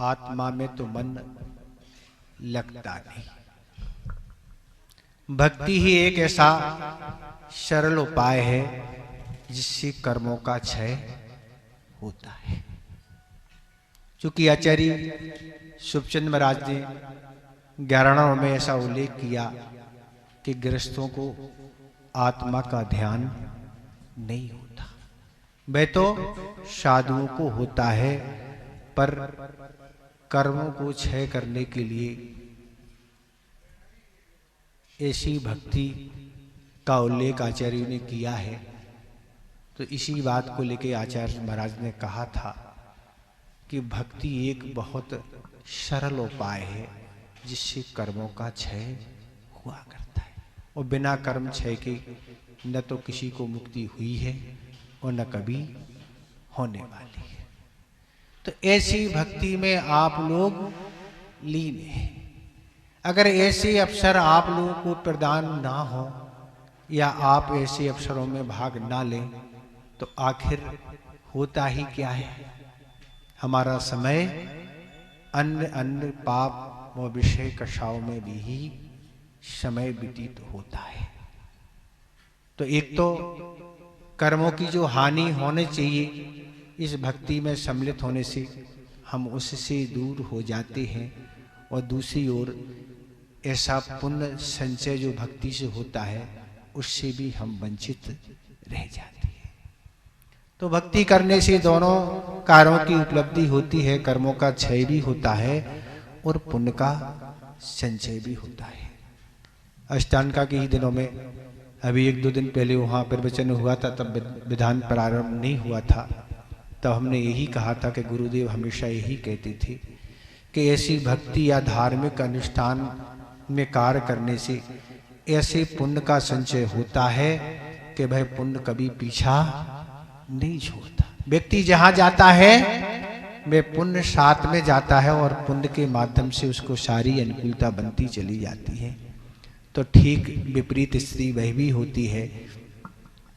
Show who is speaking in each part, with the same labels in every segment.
Speaker 1: आत्मा में तो मन लगता नहीं। भक्ति ही एक ऐसा सरल उपाय है जिससे कर्मों का क्षय होता है। चूंकि आचार्य सुखचंद महाराज ने 11 में ऐसा उल्लेख किया कि गृहस्थों को आत्मा का ध्यान नहीं होता। वह तो साधुओं को होता है, पर कर्मों को क्षय करने के लिए ऐसी भक्ति का उल्लेख आचार्य ने किया है। तो इसी बात को लेकर आचार्य महाराज ने कहा था कि भक्ति एक बहुत सरल उपाय है जिससे कर्मों का क्षय हुआ करता है, और बिना कर्म क्षय के न तो किसी को मुक्ति हुई है और न कभी होने वाली है। तो ऐसी भक्ति में आप लोग लीन हैं। अगर ऐसे अवसर आप लोगों को प्रदान ना हो या आप ऐसे अवसरों में भाग ना लें तो आखिर होता ही क्या है? हमारा समय अन्य अन्य पाप व विषय कषायों में भी ही समय व्यतीत होता है। तो एक तो कर्मों की जो हानि होने चाहिए, इस भक्ति में सम्मिलित होने से हम उससे दूर हो जाते हैं, और दूसरी ओर ऐसा पुण्य संचय जो भक्ति से होता है उससे भी हम वंचित रह जाते हैं। तो भक्ति करने से दोनों कार्यों की उपलब्धि होती है, कर्मों का क्षय भी होता है और पुण्य का संचय भी होता है। अष्टांगा के ही दिनों में अभी 1-2 दिन पहले वहाँ प्रवचन हुआ था, तब विधान प्रारंभ नहीं हुआ था। तब हमने यही कहा था कि गुरुदेव हमेशा यही कहते थे कि ऐसी भक्ति या धार्मिक अनुष्ठान में कार्य करने से ऐसे पुण्य का संचय होता है कि वह पुण्य कभी पीछा नहीं छोड़ता। व्यक्ति जहां जाता है वह पुण्य साथ में जाता है, और पुण्य के माध्यम से उसको सारी अनुकूलता बनती चली जाती है। तो ठीक विपरीत स्थिति वह भी होती है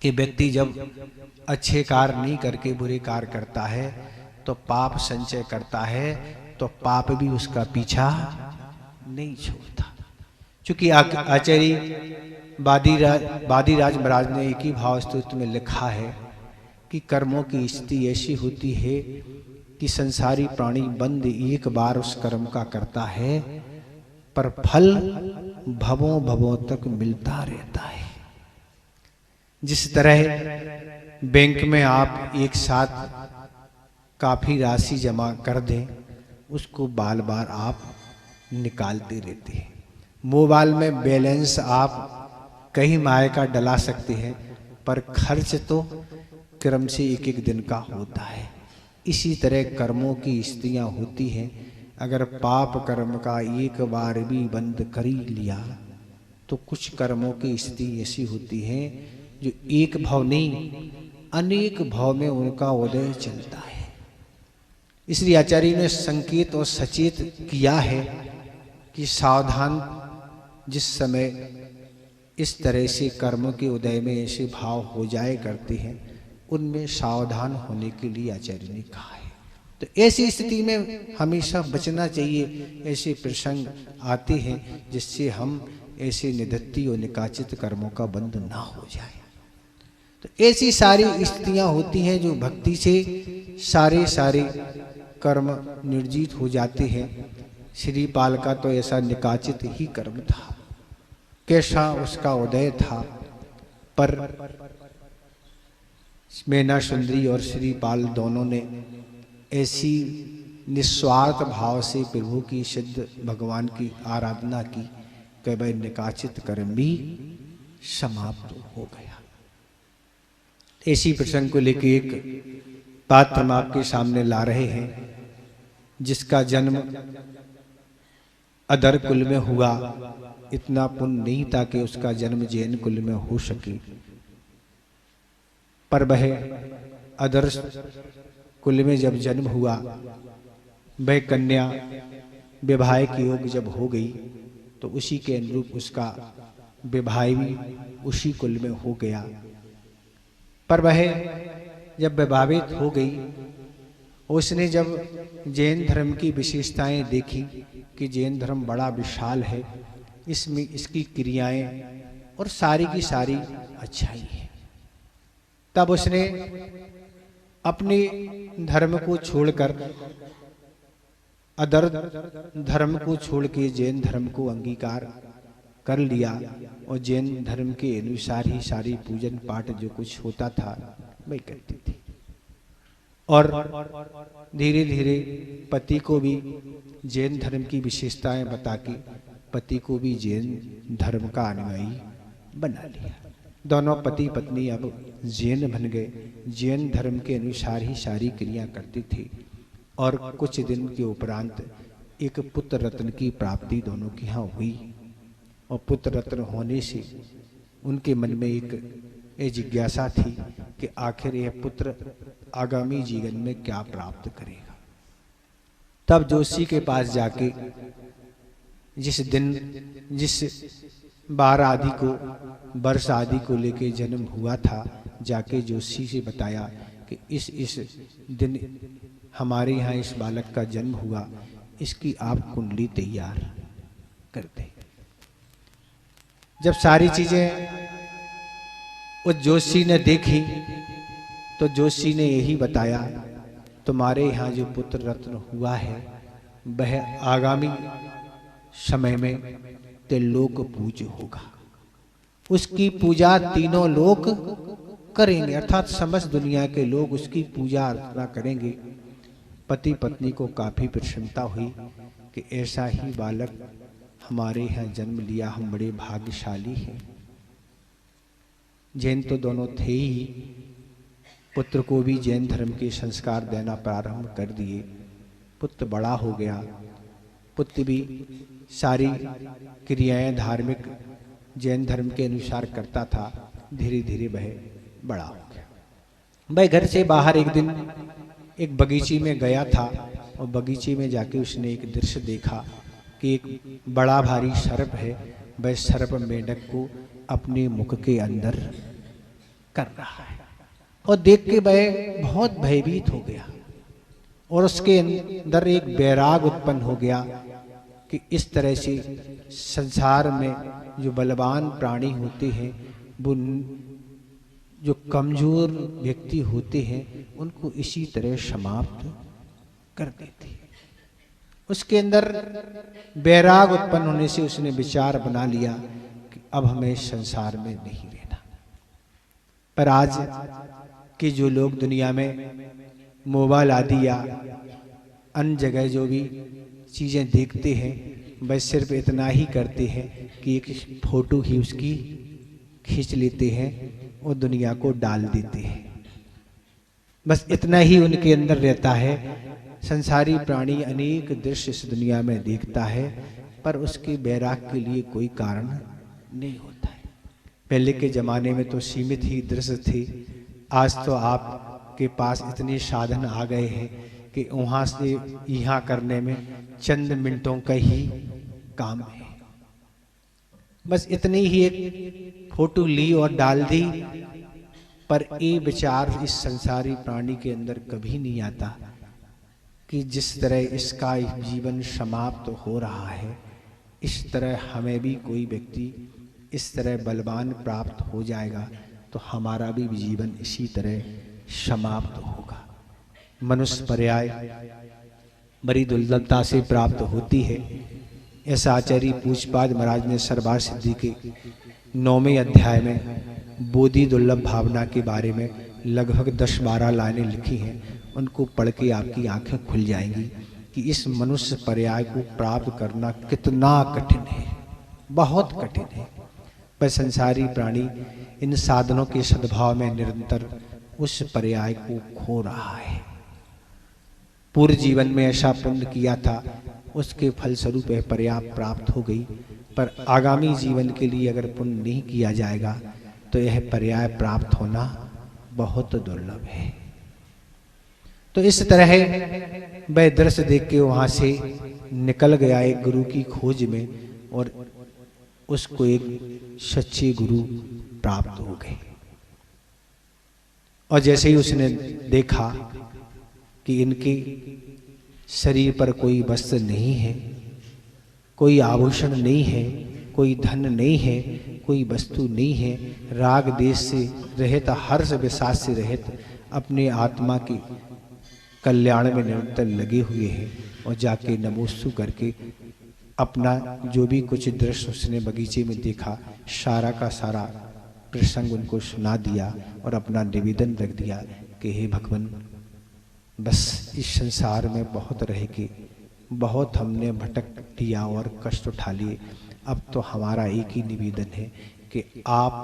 Speaker 1: कि व्यक्ति जब अच्छे कार्य नहीं करके बुरे कार्य करता है तो पाप संचय करता है, तो पाप भी उसका पीछा नहीं छोड़ता। चूंकि आचार्य वादीराज महाराज ने एक ही भाव स्तुति में लिखा है कि कर्मों की स्थिति ऐसी होती है कि संसारी प्राणी बंद एक बार उस कर्म का करता है, पर फल भवों भवों तक मिलता रहता है। जिस तरह बैंक में आप एक साथ काफी राशि जमा कर दें, उसको बार बार आप निकालते रहते हैं। मोबाइल में बैलेंस आप कई माह का डला सकते हैं, पर खर्च तो क्रम से एक दिन का होता है। इसी तरह कर्मों की स्थितियां होती हैं। अगर पाप कर्म का एक बार भी बंद कर ही लिया तो कुछ कर्मों की स्थिति ऐसी होती है जो एक भाव नहीं अनेक भाव में उनका उदय चलता है। इसलिए आचार्य ने संकेत और सचेत किया है कि सावधान, जिस समय इस तरह से कर्मों के उदय में ऐसे भाव हो जाए करते हैं, उनमें सावधान होने के लिए आचार्य ने कहा है। तो ऐसी स्थिति में हमेशा बचना चाहिए। ऐसे प्रसंग आते हैं जिससे हम ऐसे निधत्ती और निकाचित कर्मों का बंध ना हो जाए। तो ऐसी सारी स्थितियां होती हैं जो भक्ति से सारे कर्म निर्जीत हो जाते हैं। श्री पाल का तो ऐसा निकाचित ही कर्म था, कैसा उसका उदय था। पर मेना सुंदरी और श्री पाल दोनों ने ऐसी निस्वार्थ भाव से प्रभु की सिद्ध भगवान की आराधना की कि वह निकाचित कर्म भी समाप्त हो गया। ऐसी प्रसंग को लेकर एक बात हम आपके सामने ला रहे हैं, जिसका जन्म अदर कुल में हुआ। इतना पुण्य नहीं था कि उसका जन्म जैन कुल में हो सके, पर वह अदर कुल में जब जन्म हुआ, वह कन्या विवाह के योग जब हो गई तो उसी के अनुरूप उसका विवाह भी उसी कुल में हो गया। पर वह जब विवाहित हो गई उसने जब जैन धर्म की विशेषताएं देखी कि जैन धर्म बड़ा विशाल है, इसमें इसकी क्रियाएं और सारी की सारी अच्छाई है, तब उसने अपने धर्म को छोड़कर, अदर धर्म को छोड़ के जैन धर्म को अंगीकार कर लिया और जैन धर्म के अनुसार ही सारी पूजन पाठ जो कुछ होता था वही करती थी। और धीरे धीरे पति को भी जैन धर्म की विशेषताएं बता के पति को भी जैन धर्म का अनुयायी बना लिया। दोनों पति पत्नी अब जैन बन गए, जैन धर्म के अनुसार ही सारी क्रिया करते थे। और कुछ दिन के उपरांत एक पुत्र रत्न की प्राप्ति दोनों के यहाँ हुई। और पुत्र रत्न होने से उनके मन में एक जिज्ञासा थी कि आखिर यह पुत्र आगामी जीवन में क्या प्राप्त करेगा। तब जोशी के पास जाके जिस दिन, जिस बार आदि को, वर्ष आदि को लेके जन्म हुआ था, जाके जोशी से बताया कि इस दिन हमारे यहाँ इस बालक का जन्म हुआ, इसकी आप कुंडली तैयार कर दें। जब सारी चीजें उस जोशी ने देखी तो जोशी ने यही बताया, तुम्हारे यहाँ जो पुत्र रत्न हुआ है वह आगामी समय में त्रिलोक पूज्य होगा। उसकी पूजा तीनों लोक करेंगे, अर्थात समस्त दुनिया के लोग उसकी पूजा अर्चना करेंगे। पति पत्नी को काफी प्रसन्नता हुई कि ऐसा ही बालक हमारे यहाँ जन्म लिया, हम बड़े भाग्यशाली हैं। जैन तो दोनों थे ही, पुत्र को भी जैन धर्म के संस्कार देना प्रारंभ कर दिए। पुत्र बड़ा हो गया, पुत्र भी सारी क्रियाएं धार्मिक जैन धर्म के अनुसार करता था। धीरे धीरे वह बड़ा हो गया। वह घर से बाहर एक दिन एक बगीचे में गया था और बगीचे में जाके उसने एक दृश्य देखा कि एक बड़ा भारी सर्प है, वह सर्प मेंढक को अपने मुख के अंदर कर रहा है। और देख के वह बहुत भयभीत हो गया और उसके अंदर एक वैराग उत्पन्न हो गया कि इस तरह से संसार में जो बलवान प्राणी होते हैं, वो जो कमजोर व्यक्ति होते हैं उनको इसी तरह समाप्त कर देते हैं। उसके अंदर वैराग उत्पन्न होने से उसने विचार बना लिया कि अब हमें संसार में नहीं रहना। पर आज के जो लोग दुनिया में मोबाइल आदि या अन्य जगह जो भी चीजें देखते हैं, वह सिर्फ इतना ही करते हैं कि एक फोटो ही उसकी खींच लेते हैं और दुनिया को डाल देते हैं। बस इतना ही उनके अंदर रहता है। संसारी प्राणी अनेक दृश्य इस दुनिया में देखता है, पर उसके वैराग के लिए कोई कारण नहीं होता है। पहले के जमाने में तो सीमित ही दृश्य थे, आज तो आपके पास इतने साधन आ गए हैं कि वहां से यहाँ करने में चंद मिनटों का ही काम है। बस इतनी ही एक फोटो ली और डाल दी, पर ये विचार इस संसारी प्राणी के अंदर कभी नहीं आता कि जिस तरह इसका जीवन समाप्त हो रहा है, इस तरह हमें भी कोई व्यक्ति इस तरह बलवान प्राप्त हो जाएगा तो हमारा भी जीवन इसी तरह समाप्त होगा। मनुष्य पर्याय बड़ी दुर्लभता से प्राप्त होती है। ऐसा आचार्य पूज्यपाद महाराज ने सरबार सिद्धि के 9वें अध्याय में बोधि दुर्लभ भावना के बारे में लगभग 10-12 लाइनें लिखी हैं। उनको पढ़ के आपकी आंखें खुल जाएंगी कि इस मनुष्य पर्याय को प्राप्त करना कितना कठिन है, बहुत कठिन है। पर संसारी प्राणी इन साधनों के सद्भाव में निरंतर उस पर्याय को खो रहा है। पूर्व जीवन में ऐसा पुण्य किया था, उसके फलस्वरूप यह पर्याय प्राप्त हो गई, पर आगामी जीवन के लिए अगर पुण्य नहीं किया जाएगा तो यह पर्याय प्राप्त होना बहुत दुर्लभ है। तो इस तरह वह दृश्य देख के वहां से निकल गया एक गुरु की खोज में, और उसको एक सच्चे गुरु प्राप्त हो गए। और जैसे ही उसने देखा कि इनके शरीर पर कोई वस्त्र नहीं है, कोई आभूषण नहीं है, कोई धन नहीं है, कोई वस्तु नहीं है, राग देश से रहित, हर्ष विषाद से रहित अपने आत्मा के कल्याण में निरंतर लगे हुए हैं। और जाके नमोस्तु करके अपना जो भी कुछ दृश्य उसने बगीचे में देखा सारा का सारा प्रसंग उनको सुना दिया और अपना निवेदन रख दिया कि हे भगवान, बस इस संसार में बहुत रह के बहुत हमने भटक दिया और कष्ट उठा लिए। अब तो हमारा एक ही निवेदन है कि आप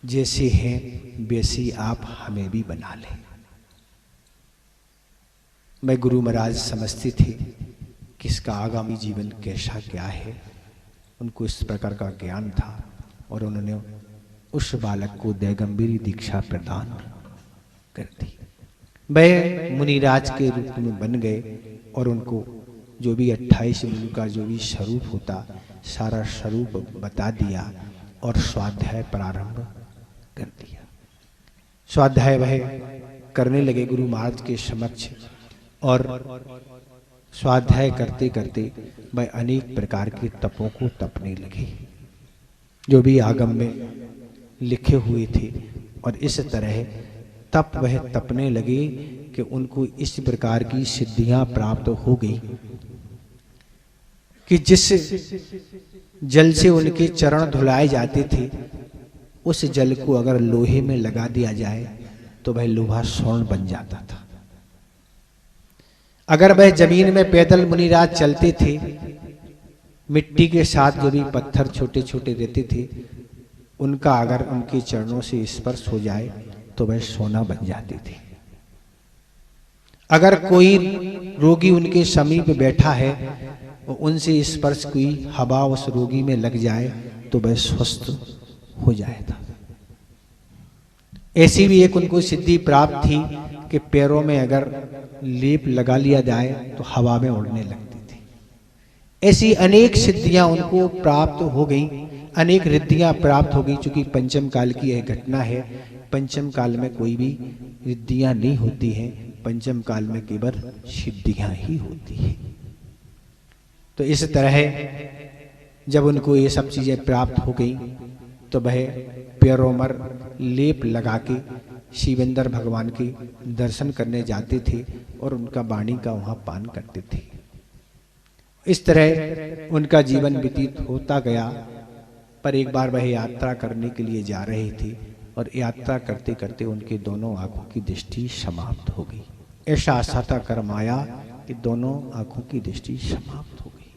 Speaker 1: जैसे हैं वैसे आप हमें भी बना लें। मैं गुरु महाराज समझते थे कि इसका आगामी जीवन कैसा क्या है, उनको इस प्रकार का ज्ञान था और उन्होंने उस बालक को दैगंबरी दीक्षा प्रदान कर दी। वह मुनिराज के रूप में बन गए और उनको जो भी 28 मुनि का जो भी स्वरूप होता सारा स्वरूप बता दिया और स्वाध्याय प्रारंभ कर दिया। स्वाध्याय वह करने लगे गुरु महाराज के समक्ष और स्वाध्याय करते करते वह अनेक प्रकार के तपों को तपने लगे जो भी आगम में लिखे हुए थे। और इस तरह तप वह तपने लगे कि उनको इस प्रकार की सिद्धियां प्राप्त हो गई कि जिस जल से उनके चरण धुलाए जाते थे उस जल को अगर लोहे में लगा दिया जाए तो वह लोहा स्वर्ण बन जाता था। अगर वह जमीन में पैदल मुनिराज चलते थे, मिट्टी के साथ जो भी पत्थर छोटे छोटे रहते थे उनका अगर उनके चरणों से स्पर्श हो जाए तो वह सोना बन जाते थे। अगर कोई रोगी उनके समीप बैठा है और उनसे स्पर्श कोई हवा उस रोगी में लग जाए तो वह स्वस्थ हो जाएगा। ऐसी भी एक उनको सिद्धि प्राप्त थी कि पैरों में अगर लेप लगा लिया जाए तो हवा में उड़ने लगती थी। ऐसी अनेक सिद्धियां उनको प्राप्त हो गई, अनेक रिद्धियां प्राप्त हो गई। चूंकि पंचम काल की यह घटना है, पंचम काल में कोई भी रिद्धियां नहीं होती हैं, पंचम काल में केवल सिद्धियां ही होती है। तो इस तरह जब उनको ये सब चीजें प्राप्त हो गई तो वह पैरों पर लेप लगा के शिवेंद्र भगवान के दर्शन करने जाते थे और उनका वाणी का वहां पान करते थे। इस तरह उनका जीवन व्यतीत होता गया। पर एक बार वह यात्रा करने के लिए जा रहे थे और यात्रा करते करते उनके दोनों आंखों की दृष्टि समाप्त हो गई। ऐसा आसाता कर्म आया कि दोनों आंखों की दृष्टि समाप्त हो गई।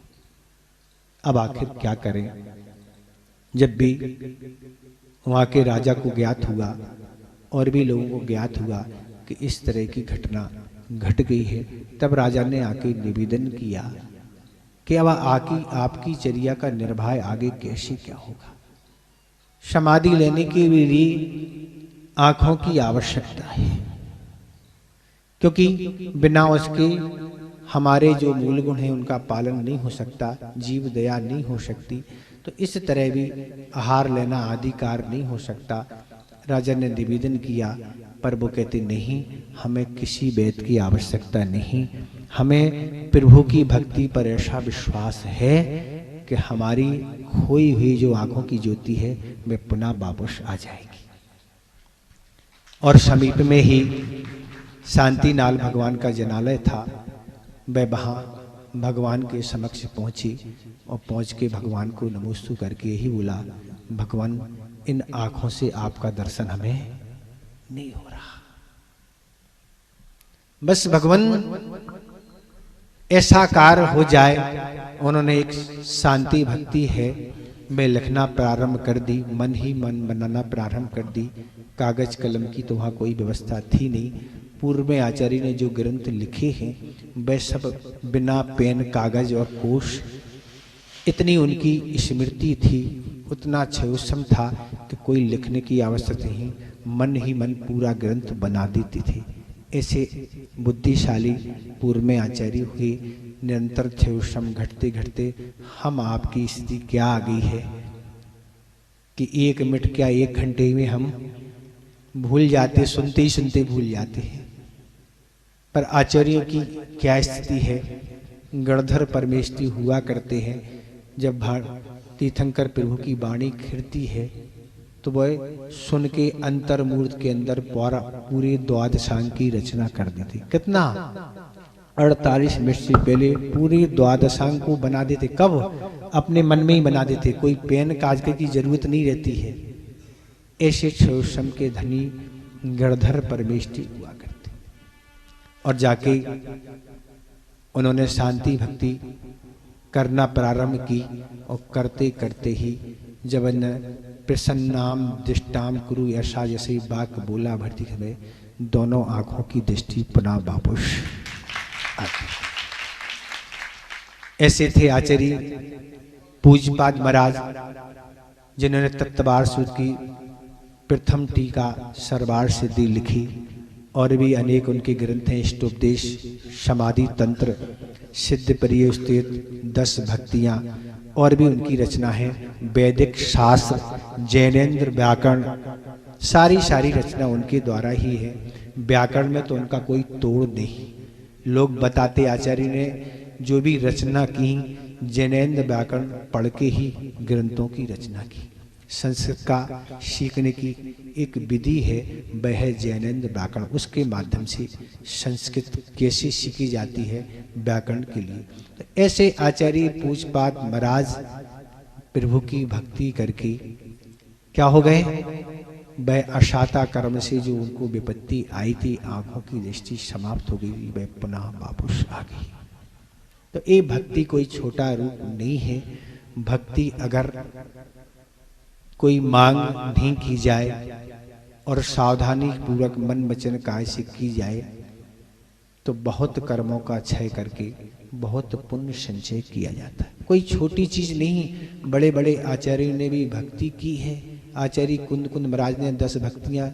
Speaker 1: अब आखिर क्या करें? जब भी वहां के राजा को ज्ञात हुआ और भी लोगों को ज्ञात हुआ कि इस तरह की घटना घट गई है, तब राजा ने आके निवेदन किया कि अब आपकी चर्या का निर्वाह आगे कैसे क्या होगा। समाधि लेने के लिए आंखों की आवश्यकता है, क्योंकि बिना उसके हमारे जो मूल गुण हैं उनका पालन नहीं हो सकता, जीव दया नहीं हो सकती। तो इस तरह भी आहार लेना आदि कार्य नहीं हो सकता। राजा ने निवेदन किया, पर वो कहते नहीं, हमें किसी वैद्य की आवश्यकता नहीं, हमें प्रभु की भक्ति पर ऐसा विश्वास है कि हमारी खोई हुई जो आंखों की ज्योति है वह पुनः वापस आ जाएगी। और समीप में ही शांतिनाल भगवान का जनालय था। वह वहाँ भगवान के समक्ष पहुंची और पहुंच के भगवान को नमोस्तु करके यही बोला, भगवान इन आंखों से आपका दर्शन हमें नहीं हो रहा। बस भगवान ऐसा कार्य हो जाए। उन्होंने एक शांति भक्ति है मैं लिखना प्रारंभ कर दी, मन ही मन बनाना प्रारंभ कर दी। कागज कलम की तो वहाँ कोई व्यवस्था थी नहीं। पूर्व में आचार्य ने जो ग्रंथ लिखे हैं वह सब बिना पेन कागज और कोश, इतनी उनकी स्मृति थी, उतना क्षयोसम था कि कोई लिखने की आवश्यकता नहीं, मन ही मन पूरा ग्रंथ बना देते थे। ऐसे बुद्धिशाली पूर्व में आचार्य हुए। निरंतर क्षयोसम घटते घटते हम आपकी स्थिति क्या आ गई है कि 1 मिनट क्या 1 घंटे में हम भूल जाते, सुनते ही सुनते भूल जाते हैं। पर आचार्यों की क्या स्थिति है? गणधर परमेष्टि हुआ करते हैं। जब तीर्थंकर प्रभु की वाणी खिरती है तो वह सुन के अंतर्मूर्त के अंदर पूरे द्वादशांग की रचना कर देते। कितना? 48 मिनट से पहले पूरे द्वादशांग को बना देते। कब? अपने मन में ही बना देते, कोई पेन कागज की जरूरत नहीं रहती है। ऐसे क्षोषम के धनी गणधर परमेष्टि हुआ करते। और जाके उन्होंने शांति भक्ति करना प्रारंभ की और करते करते ही जब प्रसन्नाम दृष्टाम कुरु ऐसा जैसे बाक बोला भरती में दोनों आंखों की दृष्टि पुनः वापस आती। ऐसे थे आचार्य पूज्यपाद महाराज, जिन्होंने तत्वार सूत्र की प्रथम टीका सर्वार सिद्धि लिखी और भी अनेक उनके ग्रंथ हैं। इष्टोपदेश, समाधि तंत्र, सिद्ध परियोस्तेत, 10 भक्तियां और भी उनकी रचना है। वैदिक शास्त्र, जैनेन्द्र व्याकरण, सारी रचना उनके द्वारा ही है। व्याकरण में तो उनका कोई तोड़ नहीं। लोग बताते आचार्य ने जो भी रचना की जैनेन्द्र व्याकरण पढ़ के ही ग्रंथों की रचना की। संस्कृत का सीखने की एक विधि है, वह है जैनेन्द्र व्याकरण। उसके माध्यम से संस्कृत कैसे सीखी जाती है व्याकरण के लिए। तो ऐसे आचार्य पूज्यपाद महाराज प्रभु की भक्ति करके क्या हो गए? वह अशाता कर्म से जो उनको विपत्ति आई थी, आंखों की दृष्टि समाप्त हो गई, वह पुनः वापस आ गई। तो ये भक्ति कोई छोटा रूप नहीं है। भक्ति अगर कोई मांग नहीं की जाए और सावधानी पूर्वक मन वचन काया से की जाए तो बहुत कर्मों का क्षय करके बहुत पुण्य संचय किया जाता है। कोई छोटी चीज नहीं। बड़े बड़े आचार्यों ने भी भक्ति की है। आचार्य कुंद महाराज ने 10 भक्तियां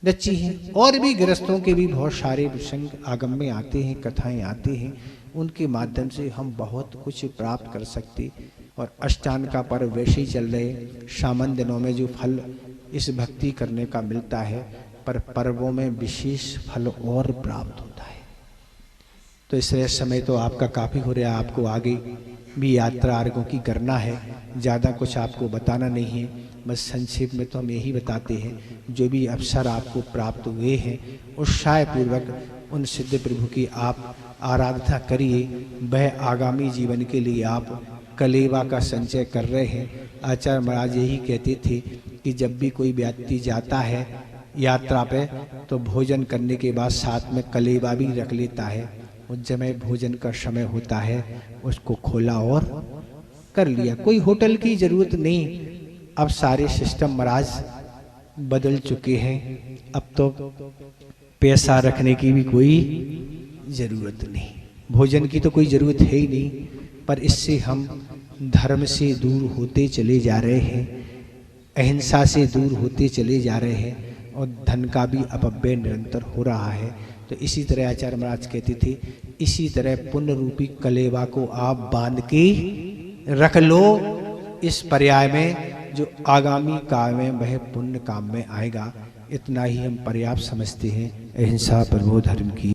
Speaker 1: रची हैं। और भी गृहस्थों के भी बहुत सारे प्रसंग आगम में आते हैं, कथाएं आते हैं। उनके माध्यम से हम बहुत कुछ प्राप्त कर सकते। और अष्टांग का पर्व वैसे ही चल रहे। सावन दिनों में जो फल इस भक्ति करने का मिलता है, पर पर्वों में विशेष फल और प्राप्त होता है। तो इस समय तो आपका काफ़ी हो रहा है। आपको आगे भी यात्रा आर्गों की करना है। ज़्यादा कुछ आपको बताना नहीं है, बस संक्षेप में तो हम यही बताते हैं। जो भी अवसर आपको प्राप्त हुए हैं उत्साह पूर्वक उन सिद्ध प्रभु की आप आराधना करिए। वह आगामी जीवन के लिए आप कलेवा का संचय कर रहे हैं। आचार्य महाराज यही कहते थे कि जब भी कोई व्यक्ति जाता है यात्रा पे तो भोजन करने के बाद साथ में कलेवा भी रख लेता है। उस समय भोजन का समय होता है, उसको खोला और कर लिया। कोई होटल की जरूरत नहीं। अब सारे सिस्टम महाराज बदल चुके हैं। अब तो पैसा रखने की भी कोई जरूरत नहीं, भोजन की तो कोई जरूरत है ही नहीं। पर इससे हम धर्म से दूर होते चले जा रहे हैं, अहिंसा से दूर होते चले जा रहे हैं और धन का भी अपव्यय निरंतर हो रहा है। तो इसी तरह आचार्य महाराज कहते थे, इसी तरह पुण्य रूपी कलेवा को आप बांध के रख लो। इस पर्याय में जो आगामी काल में वह पुण्य काम में आएगा। इतना ही हम पर्याप्त समझते हैं। अहिंसा परमो धर्म की।